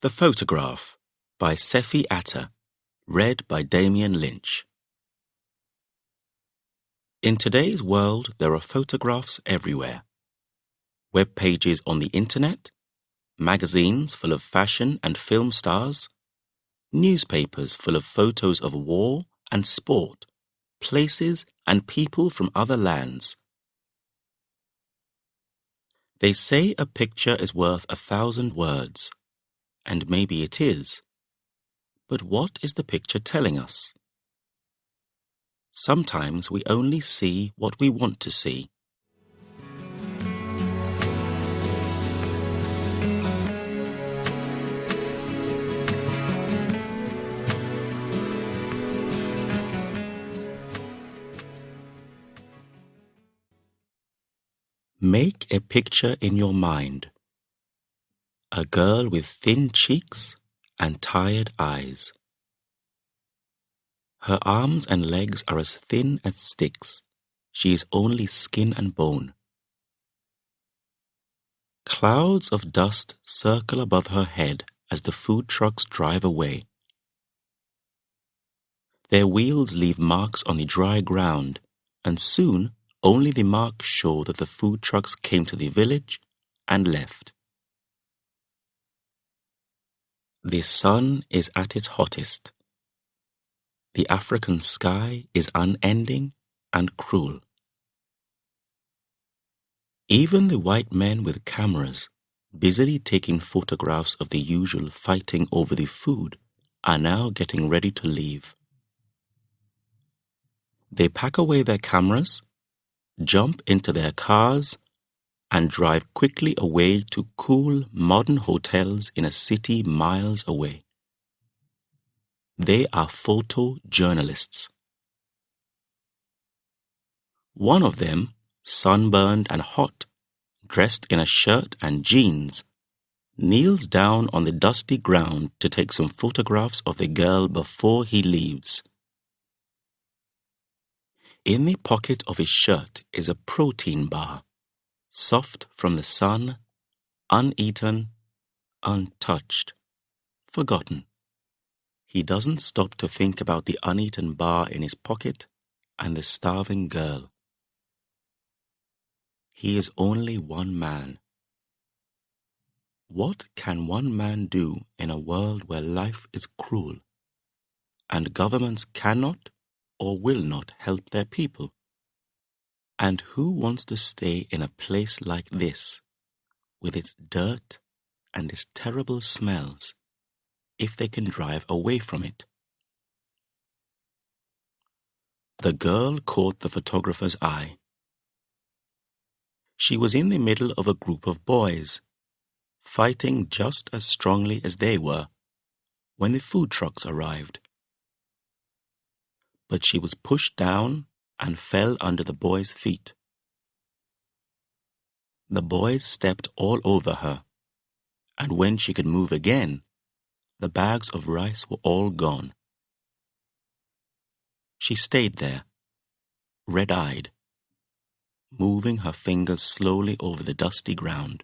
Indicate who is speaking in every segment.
Speaker 1: The Photograph by Sefi Atta, read by Damien Lynch. In today's world, there are photographs everywhere. Web pages on the internet, magazines full of fashion and film stars, newspapers full of photos of war and sport, places and people from other lands. They say a picture is worth 1,000 words. And maybe it is. But what is the picture telling us? Sometimes we only see what we want to see. Make a picture in your mind. A girl with thin cheeks and tired eyes. Her arms and legs are as thin as sticks. She is only skin and bone. Clouds of dust circle above her head as the food trucks drive away. Their wheels leave marks on the dry ground, and soon only the marks show that the food trucks came to the village and left. The sun is at its hottest. The African sky is unending and cruel. Even the white men with cameras, busily taking photographs of the usual fighting over the food, are now getting ready to leave. They pack away their cameras, jump into their cars, and drive quickly away to cool, modern hotels in a city miles away. They are photojournalists. One of them, sunburned and hot, dressed in a shirt and jeans, kneels down on the dusty ground to take some photographs of the girl before he leaves. In the pocket of his shirt is a protein bar, soft from the sun, uneaten, untouched, forgotten. He doesn't stop to think about the uneaten bar in his pocket and the starving girl. He is only one man. What can one man do in a world where life is cruel, and governments cannot or will not help their people? And who wants to stay in a place like this, with its dirt and its terrible smells, if they can drive away from it? The girl caught the photographer's eye. She was in the middle of a group of boys, fighting just as strongly as they were, when the food trucks arrived. But she was pushed down and fell under the boys' feet. The boys stepped all over her, and when she could move again, the bags of rice were all gone. She stayed there, red-eyed, moving her fingers slowly over the dusty ground.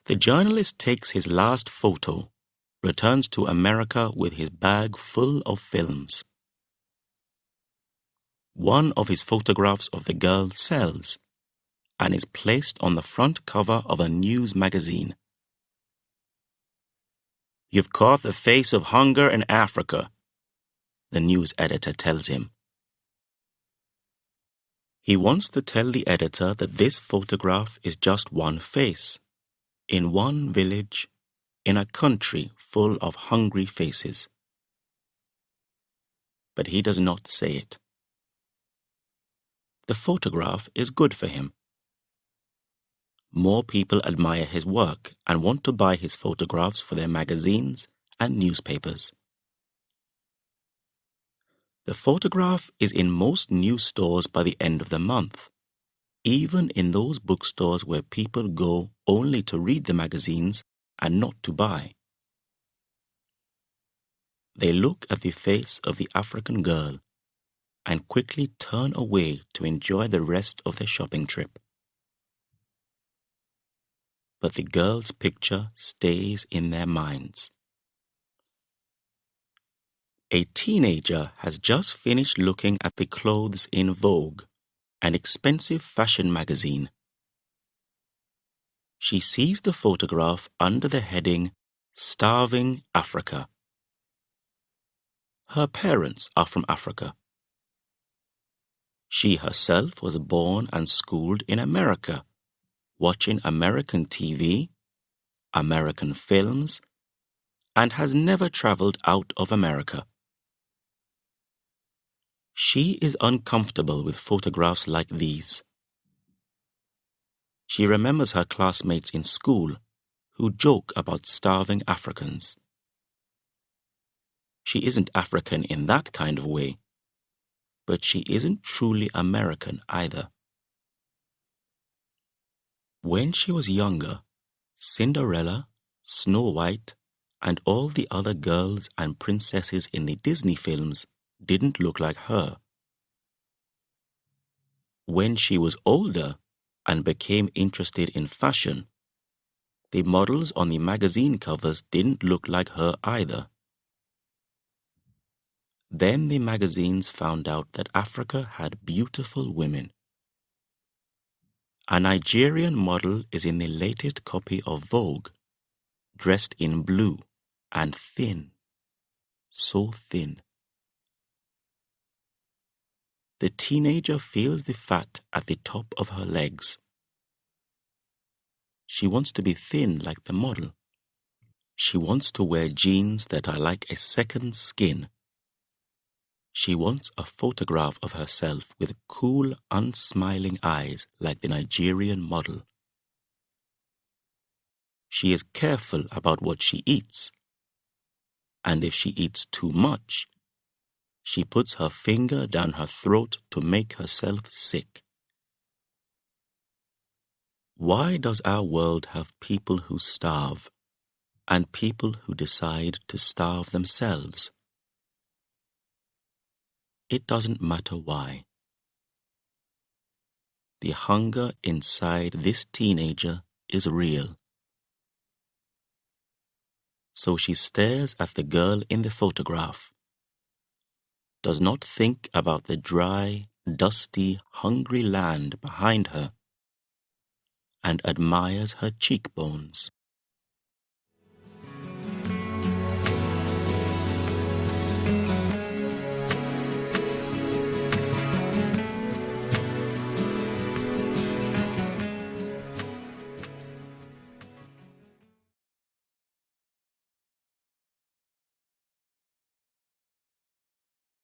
Speaker 1: The journalist takes his last photo, returns to America with his bag full of films. One of his photographs of the girl sells and is placed on the front cover of a news magazine. "You've caught the face of hunger in Africa," the news editor tells him. He wants to tell the editor that this photograph is just one face, in one village, in a country full of hungry faces. But he does not say it. The photograph is good for him. More people admire his work and want to buy his photographs for their magazines and newspapers. The photograph is in most news stores by the end of the month, even in those bookstores where people go only to read the magazines and not to buy. They look at the face of the African girl and quickly turn away to enjoy the rest of their shopping trip. but the girl's picture stays in their minds. A teenager has just finished looking at the clothes in Vogue, an expensive fashion magazine. She sees the photograph under the heading Starving Africa. Her parents are from Africa. She herself was born and schooled in America, watching American TV, American films, and has never traveled out of America. She is uncomfortable with photographs like these. She remembers her classmates in school who joke about starving Africans. She isn't African in that kind of way, but she isn't truly American either. When she was younger, Cinderella, Snow White, and all the other girls and princesses in the Disney films didn't look like her. When she was older and became interested in fashion, the models on the magazine covers didn't look like her either. Then the magazines found out that Africa had beautiful women. A Nigerian model is in the latest copy of Vogue, dressed in blue and thin, so thin. The teenager feels the fat at the top of her legs. She wants to be thin like the model. She wants to wear jeans that are like a second skin. She wants a photograph of herself with cool, unsmiling eyes like the Nigerian model. She is careful about what she eats, and if she eats too much, she puts her finger down her throat to make herself sick. Why does our world have people who starve and people who decide to starve themselves? It doesn't matter why. The hunger inside this teenager is real. So she stares at the girl in the photograph, does not think about the dry, dusty, hungry land behind her, and admires her cheekbones.